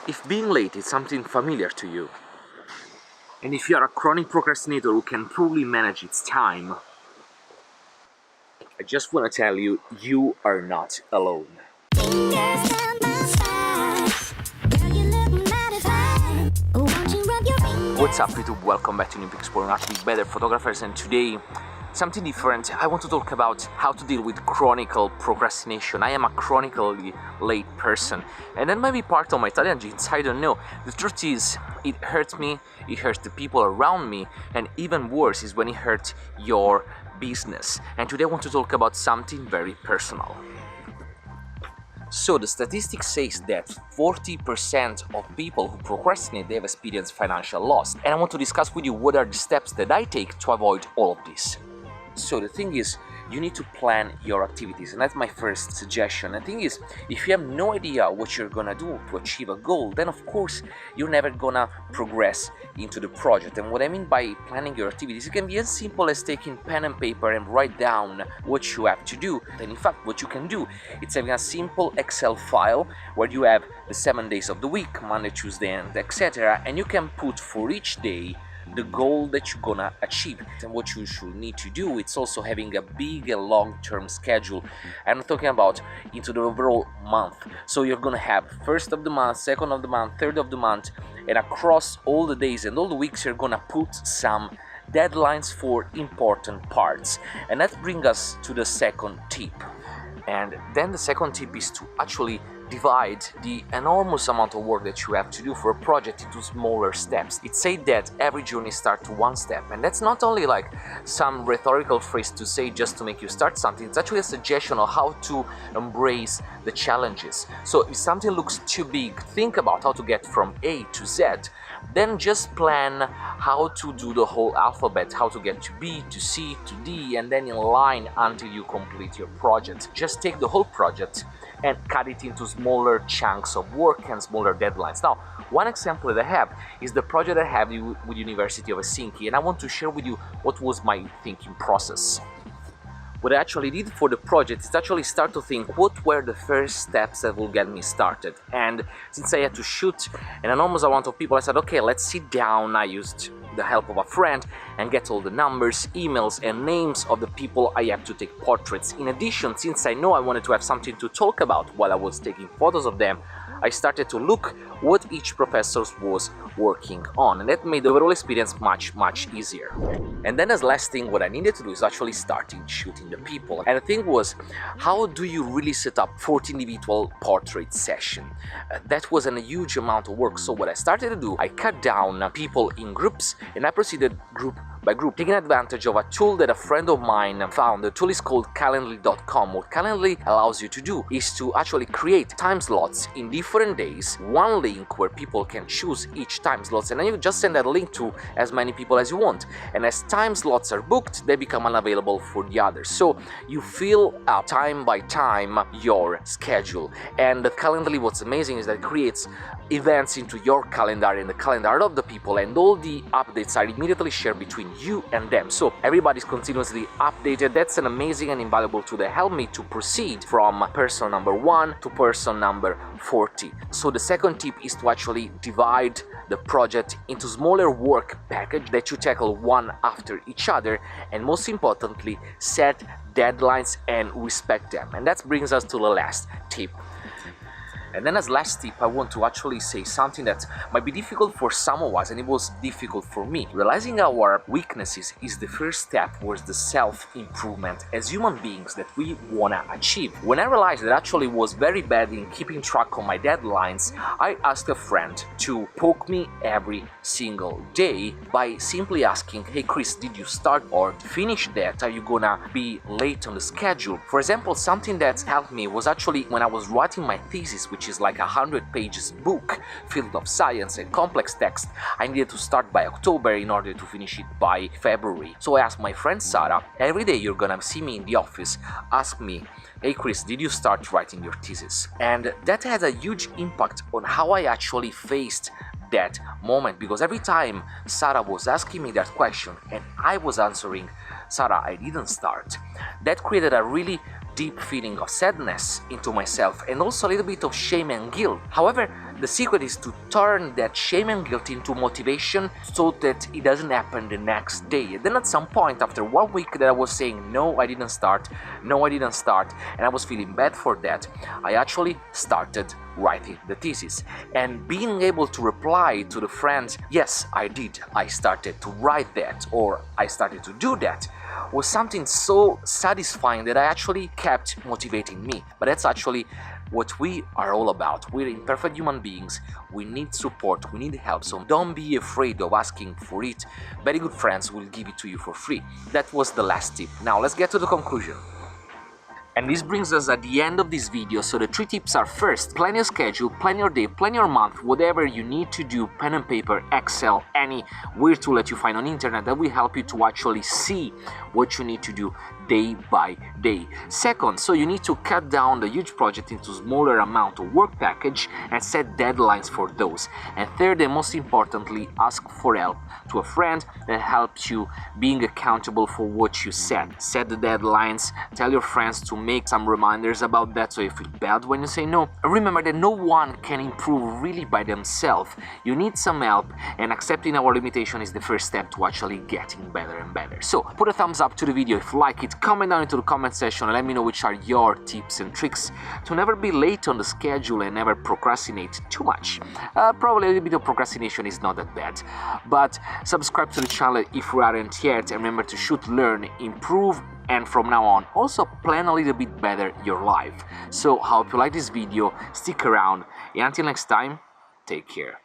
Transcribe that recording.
If being late is something familiar to you, and if you are a chronic procrastinator who can probably manage its time, I just want to tell you, you are not alone. What's up YouTube, welcome back to New FIX Procrastinating Better Photographers, and today something different. I want to talk about how to deal with chronicle procrastination. I am a chronically late person, and that might be part of my Italian genes, I don't know. The truth is, it hurts me, it hurts the people around me, and even worse is when it hurts your business. And today I want to talk about something very personal. So the statistics says that 40% of people who procrastinate, they have experienced financial loss. And I want to discuss with you what are the steps that I take to avoid all of this. So the thing is, you need to plan your activities, and that's my first suggestion. The thing is, if you have no idea what you're gonna do to achieve a goal, then of course you're never gonna progress into the project. And what I mean by planning your activities, it can be as simple as taking pen and paper and write down what you have to do. And in fact, what you can do, it's having a simple Excel file where you have the 7 days of the week, Monday, Tuesday, and etc. And you can put for each day the goal that you're gonna achieve. And what you should need to do, it's also having a big and long-term schedule. I'm talking about into the overall month. So you're gonna have first of the month, second of the month, third of the month, and across all the days and all the weeks you're gonna put some deadlines for important parts. And that brings us to the second tip. And then the second tip is to actually divide the enormous amount of work that you have to do for a project into smaller steps. It's said that every journey starts with one step, and that's not only like some rhetorical phrase to say just to make you start something. It's actually a suggestion of how to embrace the challenges. So if something looks too big, think about how to get from A to Z. Then just plan how to do the whole alphabet, how to get to B, to C, to D, and then in line until you complete your project. Just take the whole project and cut it into smaller chunks of work and smaller deadlines. Now, one example that I have is the project I have with University of Helsinki, and I want to share with you what was my thinking process. What I actually did for the project is actually start to think what were the first steps that will get me started. And since I had to shoot an enormous amount of people, I said, okay, let's sit down. I used the help of a friend and get all the numbers, emails, and names of the people I have to take portraits. In addition, since I know I wanted to have something to talk about while I was taking photos of them, I started to look what each professor was working on, and that made the overall experience much easier. And then as last thing, what I needed to do is actually starting shooting the people. And the thing was, how do you really set up 40 individual portrait session? That was a huge amount of work. So what I started to do, I cut down people in groups, and I proceeded group by group, taking advantage of a tool that a friend of mine found. The tool is called calendly.com. What Calendly allows you to do is to actually create time slots in different days, one link where people can choose each time slots, and then you just send that link to as many people as you want. And as time slots are booked, they become unavailable for the others. So you fill up time by time your schedule. And the Calendly, what's amazing is that it creates events into your calendar and the calendar of the people, and all the updates are immediately shared between you and them. So everybody's continuously updated. That's an amazing and invaluable tool that helped me to proceed from person number 1 to person number 40. So the second tip is to actually divide the project into smaller work packages that you tackle one after each other, and most importantly, set deadlines and respect them. And that brings us to the last tip. And then as last tip, I want to actually say something that might be difficult for some of us, and it was difficult for me. Realizing our weaknesses is the first step towards the self-improvement as human beings that we wanna achieve. When I realized that I actually was very bad in keeping track of my deadlines, I asked a friend to poke me every single day by simply asking, hey Chris, did you start or finish that? Are you gonna be late on the schedule? For example, something that helped me was actually when I was writing my thesis, which is like 100 pages book filled of science and complex text. I needed to start by October in order to finish it by February. So I asked my friend Sarah, every day you're gonna see me in the office, ask me, hey Chris, did you start writing your thesis? And that had a huge impact on how I actually faced that moment, because every time Sarah was asking me that question and I was answering, Sarah, I didn't start, that created a really deep feeling of sadness into myself and also a little bit of shame and guilt. However, The secret is to turn that shame and guilt into motivation so that it doesn't happen the next day. And then at some point after 1 week that I was saying, no, I didn't start, and I was feeling bad for that, I actually started writing the thesis. And being able to reply to the friends, yes, I did, I started to write that, or I started to do that, was something so satisfying that I actually kept motivating me. But that's actually what we are all about. We're imperfect human beings, we need support, we need help, so don't be afraid of asking for it. Very good friends will give it to you for free. That was the last tip. Now let's get to the conclusion. And this brings us at the end of this video. So the 3 tips are: first, plan your schedule, plan your day, plan your month, whatever you need to do, pen and paper, Excel, any weird tool that you find on internet that will help you to actually see what you need to do day by day. Second, so you need to cut down the huge project into smaller amount of work package and set deadlines for those. And third, and most importantly, ask for help to a friend that helps you being accountable for what you set. Set the deadlines, tell your friends to make some reminders about that so you feel bad when you say no. And remember that no one can improve really by themselves. You need some help, and accepting our limitation is the first step to actually getting better and better. So put a thumbs up to the video if you like it, comment down into the comment section and let me know which are your tips and tricks to never be late on the schedule and never procrastinate too much. Probably a little bit of procrastination is not that bad, but subscribe to the channel if you aren't yet, and remember to shoot, learn, improve, and from now on also plan a little bit better your life. So I hope you like this video, stick around, and until next time, take care.